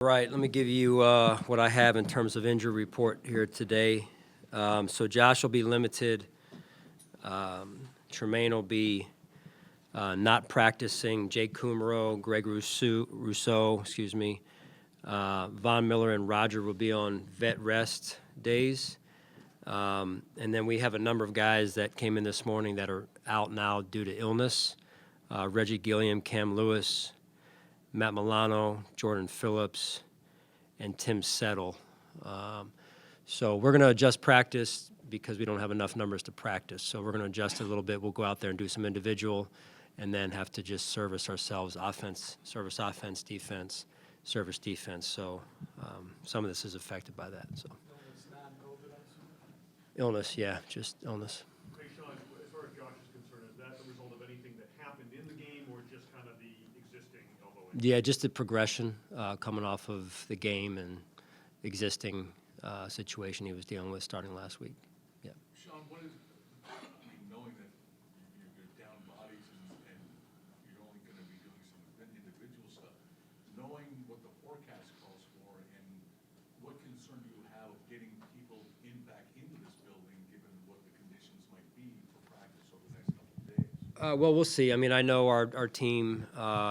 Right, let me give you what I have in terms of injury report here today. So Josh will be limited. Tremaine will be not practicing. Jake Kumaro, Greg Rousseau, Von Miller and Roger will be on vet rest days. And then we have a number of guys that came in this morning that are out now due to illness. Reggie Gilliam, Cam Lewis, Matt Milano, Jordan Phillips, and Tim Settle. So we're going to adjust practice because we don't have enough numbers to practice. So we're going to adjust it a little bit. We'll go out there and do some individual and then have to just service ourselves, service offense, defense, service defense. So some of this is affected by that. So illness, yeah, just illness. Hey, Sean, as far as Josh is concerned, is that the result of anything that happened in the game or just kind of the existing elbow injury? Yeah, just the progression coming off of the game and existing situation he was dealing with starting last week. Yeah. Sean, what is, knowing that you're down bodies and you're only going to be doing some individual stuff, knowing what the forecast calls for, and what concern do you have of getting people back into this building, given what the conditions might be for practice over the next couple of days? Well, we'll see. I mean, I know our team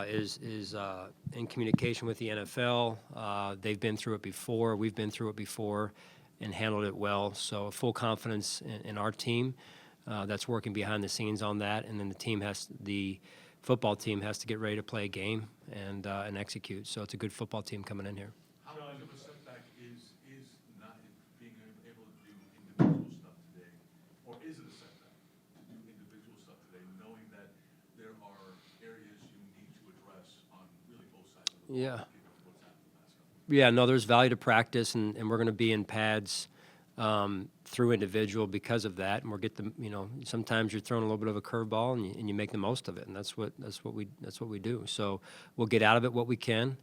is in communication with the NFL. They've been through it before. We've been through it before and handled it well. So full confidence in our team that's working behind the scenes on that. And then the football team has to get ready to play a game and execute. So it's a good football team coming in here. How much of a setback is not being able to do individual stuff today, or is it a setback to do individual stuff today, knowing that there are areas you need to address on really both sides of the ball? Yeah. Given what's happened the last couple of years? Yeah, no, there's value to practice, and we're going to be in pads through individual because of that. And sometimes you're throwing a little bit of a curveball, and you make the most of it, and that's what we do. So we'll get out of it what we can,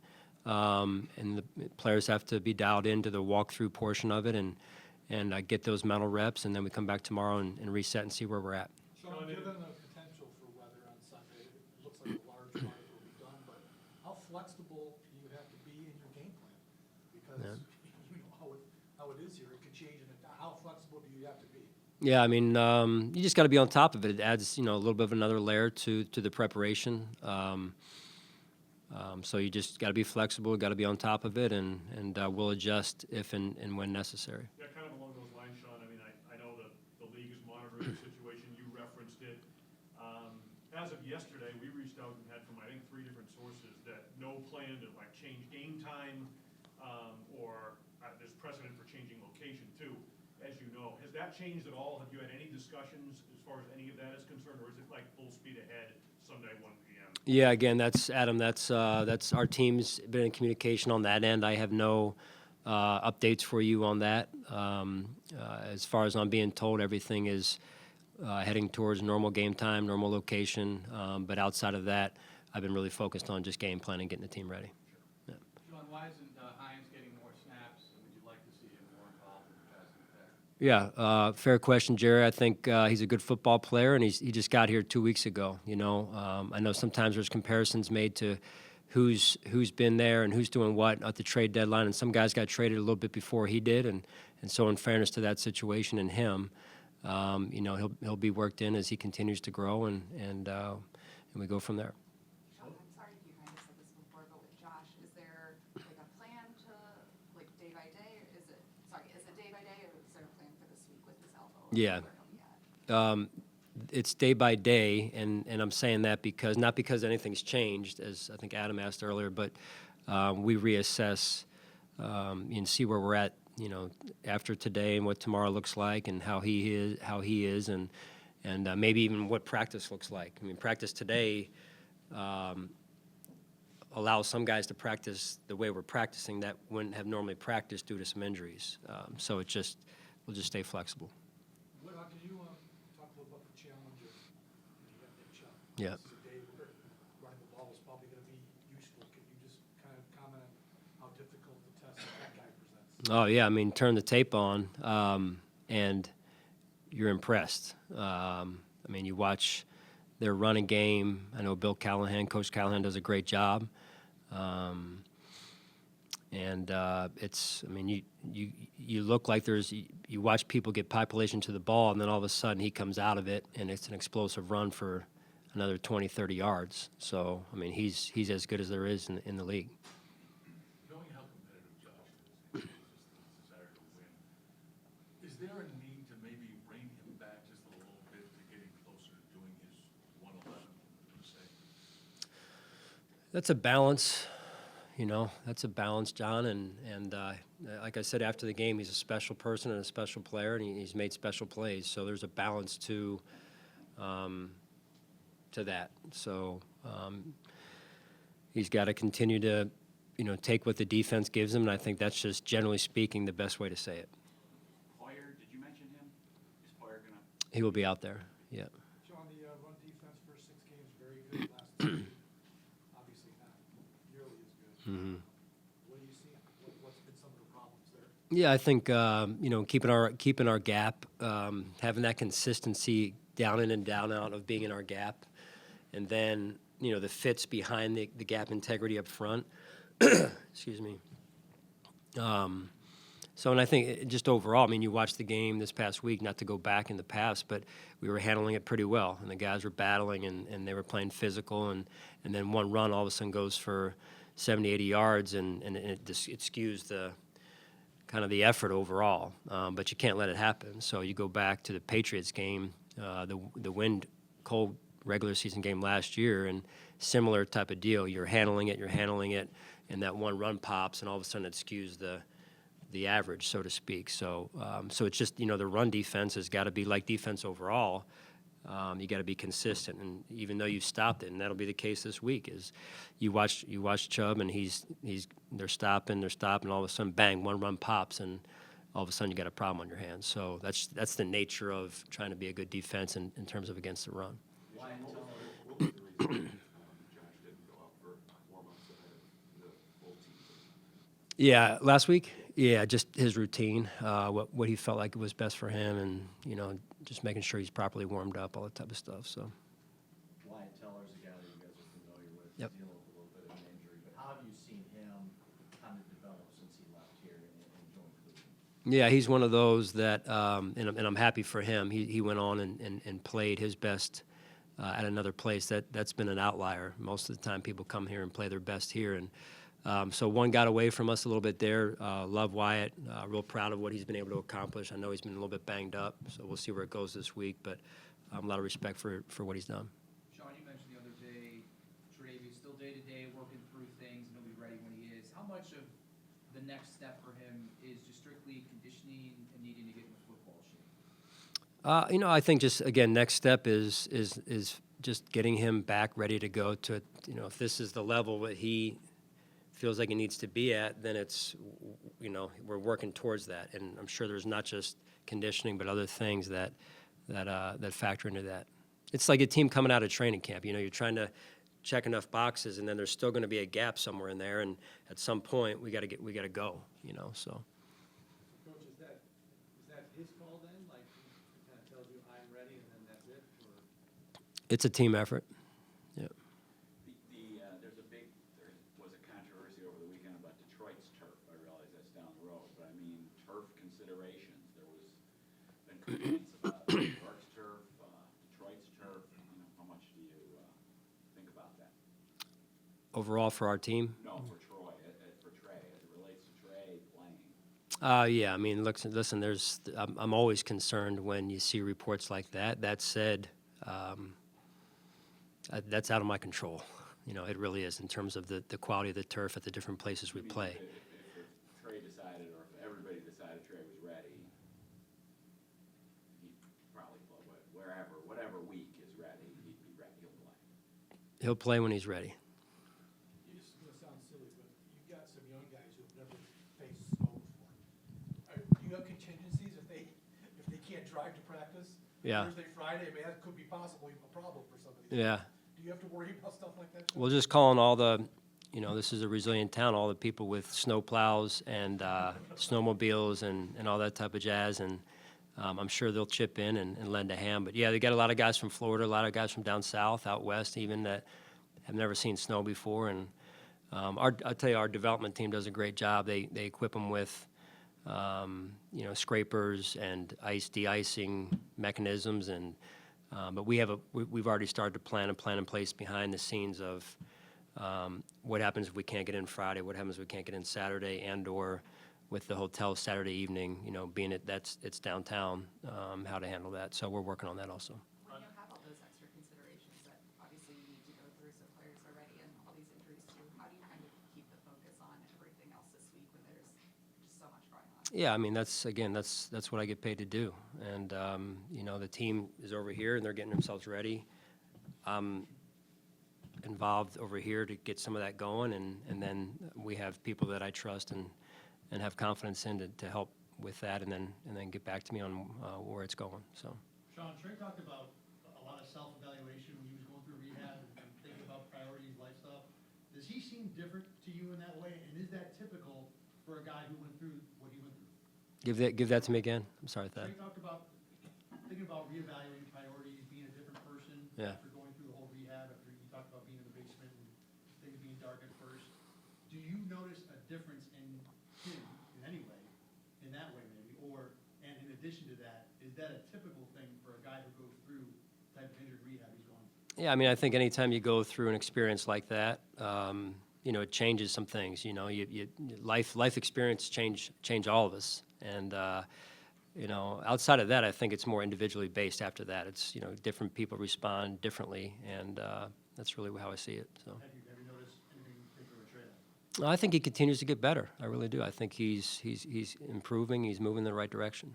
and the players have to be dialed into the walkthrough portion of it, and get those mental reps, and then we come back tomorrow and reset and see where we're at. Sean, given the potential for weather on Sunday, it looks like a large part will be done, but how flexible do you have to be in your game plan? Because you know how it is here, it could change, and how flexible do you have to be? Yeah, I mean, you just got to be on top of it. It adds, a little bit of another layer to the preparation. So you just got to be flexible, got to be on top of it, and we'll adjust if and when necessary. Yeah, kind of along those lines, Sean. I mean, I know that the league is monitoring the situation. You referenced it. As of yesterday, we reached out and had from, I think, 3 different sources that no plan to change game time, or there's precedent for changing location too. As you know, has that changed at all? Have you had any discussions as far as any of that is concerned, or is it full speed ahead Sunday 1 p.m.? Yeah, again, that's Adam. That's our team's been in communication on that end. I have no updates for you on that. As far as I'm being told, everything is heading towards normal game time, normal location. But outside of that, I've been really focused on just game planning, getting the team ready. Yeah. Sean, why isn't Hines getting more snaps? Would you like to see him more involved in the passing attack? Yeah, fair question, Jerry. I think he's a good football player, and he just got here 2 weeks ago. I know sometimes there's comparisons made to who's been there and who's doing what at the trade deadline, and some guys got traded a little bit before he did, and so in fairness to that situation and him, he'll be worked in as he continues to grow, and we go from there. Sean, I'm sorry if you kind of said this before, but with Josh, is there a plan to day by day, or is it day by day, or is there a plan for this week with his elbow? Yeah. Where he'll be at? It's day by day, and I'm saying that not because anything's changed, as I think Adam asked earlier, but we reassess and see where we're at, after today and what tomorrow looks like, and how he is, and maybe even what practice looks like. I mean, practice today allows some guys to practice the way we're practicing that wouldn't have normally practiced due to some injuries. So we'll just stay flexible. Can you talk a little about the challenge of you got Nick Chubb? Yeah. This is a day where running the ball is probably going to be useful. Can you just kind of comment on how difficult the test that guy presents? Oh, yeah. I mean, turn the tape on, and you're impressed. I mean, you watch their running game. I know Coach Callahan does a great job. And I mean, you look like you watch people get population to the ball, and then all of a sudden he comes out of it, and it's an explosive run for another 20, 30 yards. So, I mean, he's as good as there is in the league. Knowing how competitive Josh is, and just the desire to win, is there a need to maybe rein him back just a little bit to getting closer to doing his 111 per se? That's a balance, That's a balance, John. And like I said after the game, he's a special person and a special player, and he's made special plays. So there's a balance to that. So he's got to continue to, take what the defense gives him, and I think that's just generally speaking the best way to say it. Poyer, did you mention him? Is Poyer gonna? He will be out there. Yeah. Sean, the run defense for 6 games, very good. Last 3, obviously not nearly as good. Mm-hmm. What do you see? What's been some of the problems there? Yeah, I think keeping our gap, having that consistency down in and down out of being in our gap, and then the fits behind the gap integrity up front. Excuse me. So, and I think just overall, I mean, you watched the game this past week, not to go back in the past, but we were handling it pretty well, and the guys were battling, and they were playing physical, and then one run all of a sudden goes for 70, 80 yards, and it skews the kind of the effort overall, but you can't let it happen. So you go back to the Patriots game, the wind-cold regular season game last year, and similar type of deal. You're handling it, and that one run pops, and all of a sudden it skews the average, so to speak. So it's just, the run defense has got to be like defense overall. You got to be consistent, and even though you've stopped it, and that'll be the case this week, is you watch Chubb, and they're stopping, all of a sudden, bang, one run pops, and all of a sudden you got a problem on your hands. So that's the nature of trying to be a good defense in terms of against the run. What was the reason Josh didn't go out for warm-ups ahead of the full team? Yeah, last week? Yeah, just his routine, what he felt like was best for him, and, just making sure he's properly warmed up, all that type of stuff, so. Wyatt Teller's a guy that you guys are familiar with. Yep. He's dealing with a little bit of an injury, but how have you seen him kind of develop since he left here and joined Cleveland? Yeah, he's one of those that, and I'm happy for him. He went on and played his best at another place. That's been an outlier. Most of the time people come here and play their best here, and so one got away from us a little bit there. Love Wyatt. Real proud of what he's been able to accomplish. I know he's been a little bit banged up, so we'll see where it goes this week, but a lot of respect for what he's done. Sean, you mentioned the other day, Tre'Davious still day-to-day, working through things, and he'll be ready when he is. How much of the next step for him is just strictly conditioning and needing to get in the football shape? I think just, again, next step is just getting him back ready to go to, if this is the level that he feels like he needs to be at, then it's, we're working towards that. And I'm sure there's not just conditioning, but other things that factor into that. It's like a team coming out of training camp. You're trying to check enough boxes, and then there's still going to be a gap somewhere in there. And at some point, we got to go. So. Coach, is that his call then? Like, he kind of tells you, I'm ready, and then that's it? Or? It's a team effort. Yeah. There was a controversy over the weekend about Detroit's turf. I realize that's down the road, but I mean, turf considerations. There was been complaints about New York's turf, Detroit's turf. How much do you think about that? Overall for our team? No, for Troy, for Tre, as it relates to Tre playing. Yeah, I mean, listen. I'm always concerned when you see reports like that. That said, that's out of my control. It really is in terms of the quality of the turf at the different places we play. If Tre decided, or if everybody decided Tre was ready, he'd probably play whatever week is ready, he'd be ready. He'll play. He'll play when he's ready. This is going to sound silly, but you've got some young guys who have never faced snow before. Do you have contingencies if they can't drive to practice? Yeah. Thursday, Friday, I mean, that could be possibly a problem for some of these. Yeah. Do you have to worry about stuff like that? We'll just call on all the, this is a resilient town, all the people with snow plows and snowmobiles and all that type of jazz, and I'm sure they'll chip in and lend a hand. But, yeah, they got a lot of guys from Florida, a lot of guys from down south, out west even, that have never seen snow before, and I'll tell you, our development team does a great job. They equip them with, scrapers and de-icing mechanisms, and but we've already started to plan in place behind the scenes of what happens if we can't get in Friday, what happens if we can't get in Saturday, and/or with the hotel Saturday evening, being it's downtown, how to handle that. So we're working on that also. When you have all those extra considerations that obviously you need to go through so players are ready and all these injuries too, how do you kind of keep the focus on everything else this week when there's just so much going on? Yeah, I mean, that's what I get paid to do. And, the team is over here and they're getting themselves ready. I'm involved over here to get some of that going, and then we have people that I trust and have confidence in to help with that, and then get back to me on where it's going. So. Sean, Tre talked about a lot of self-evaluation when he was going through rehab and thinking about priorities, life stuff. Does he seem different to you in that way, and is that typical for a guy who went through what he went through? Give that to me again. I'm sorry, Thad. Tre talked about thinking about reevaluating priorities, being a different person Yeah. after going through the whole rehab, after you talked about being in the basement and things being dark at first. Do you notice a difference in him in any way, in that way maybe, and in addition to that, is that a typical thing for a guy who goes through the type of injured rehab he's going through? Yeah, I mean, I think anytime you go through an experience like that, it changes some things. Life experience change all of us, and outside of that, I think it's more individually based. After that, it's different people respond differently, and that's really how I see it. So. Have you noticed anything particular with Tre then? I think he continues to get better. I really do. I think he's improving. He's moving in the right direction.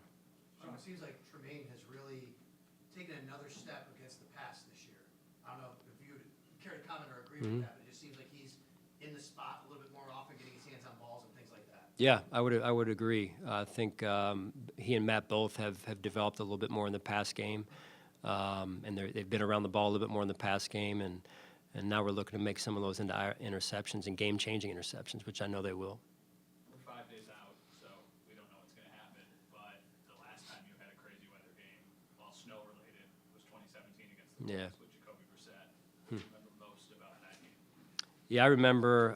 It seems like Tremaine has really taken another step against the pass this year. I don't know if you would care to comment or agree with that, but it just seems like he's in the spot a little bit more often, getting his hands on balls and things like that. Yeah, I would agree. I think he and Matt both have developed a little bit more in the pass game, and they've been around the ball a little bit more in the pass game, and now we're looking to make some of those into interceptions and game-changing interceptions, which I know they will. We're 5 days out, so we don't know what's going to happen, but the last time you had a crazy weather game, while snow-related, was 2017 against the Yeah. Colts with Jacoby Brissett. What do you remember most about that game? Yeah, I remember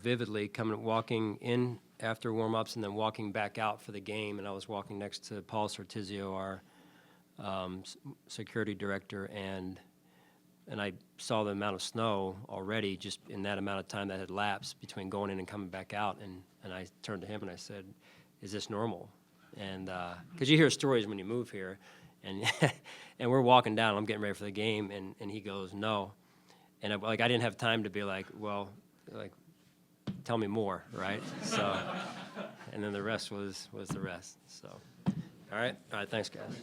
vividly walking in after warm-ups and then walking back out for the game, and I was walking next to Paul Sortizio, our security director, and I saw the amount of snow already just in that amount of time that had lapsed between going in and coming back out, and I turned to him and I said, "Is this normal?" And because you hear stories when you move here, and and we're walking down, I'm getting ready for the game, and he goes, "No," and I didn't have time to be like, well, tell me more, right? So, and then the rest was the rest. So, all right, thanks, guys.